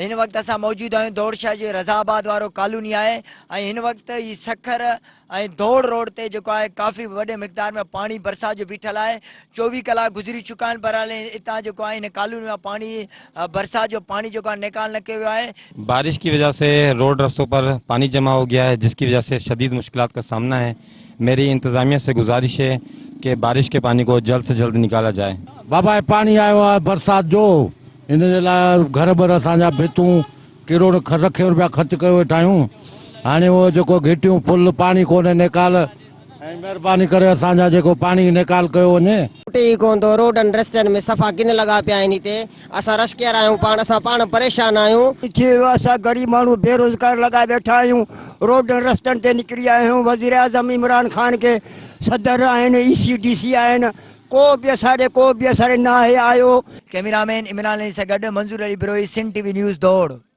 इन वक्त असां मौजूद आहियूं दौड़शाह जो रज़ाबाद वारो कॉलोनी आहे ऐं हिन वक्त ही सखर ऐं दौड़ रोड ते जेको आहे काफ़ी वॾे मिक़दार में पानी बरसात जो बीठल आहे। 24 कलाक गुज़री चुका आहिनि पर हाले हितां जेको आहे हिन कॉलोनी में पानी बरसात जो पानी जेको आहे निकाल न कयो वियो आहे। बारिश की वजह से रोड रास्तों पर पानी जमा हो गया है, जिसकी वजह से शदीद मुश्किलात का सामना है। मेरी इंतज़ामिया से गुजारिश है कि बारिश के पानी को जल्द से जल्द निकाला जाए। बाबा ये पानी आयो आहे बरसात जो, इन जे लाइ घर बर असांजा भितूं किरोड़ रखे रुपया ख़र्च कयो वेठा आहियूं। हाणे उहो जेको घिटियूं फुल पानी कोन्हे निकाल, ऐं महिरबानी करे असांजा जेको पानी निकाल कयो वञे। टुटे ई कोन थो, रोडनि रस्तनि में सफ़ा किन लॻा पिया आहिनि। हिते असां रशकेर आहियूं, असां पाण परेशान आहियूं। असां गरीब माण्हू बेरोज़गार लॻा वेठा आहियूं, रोडनि रस्तनि ते निकिरी आया आहियूं। वज़ीर आज़म इमरान खान के सदर आहिनि, ECDC आहिनि, को बि असांजे न आहे आयो। कैमरामैन इमरान अली सां गॾु मंज़ूर अली बिरोही, सिंध TV न्यूज़ दौड़।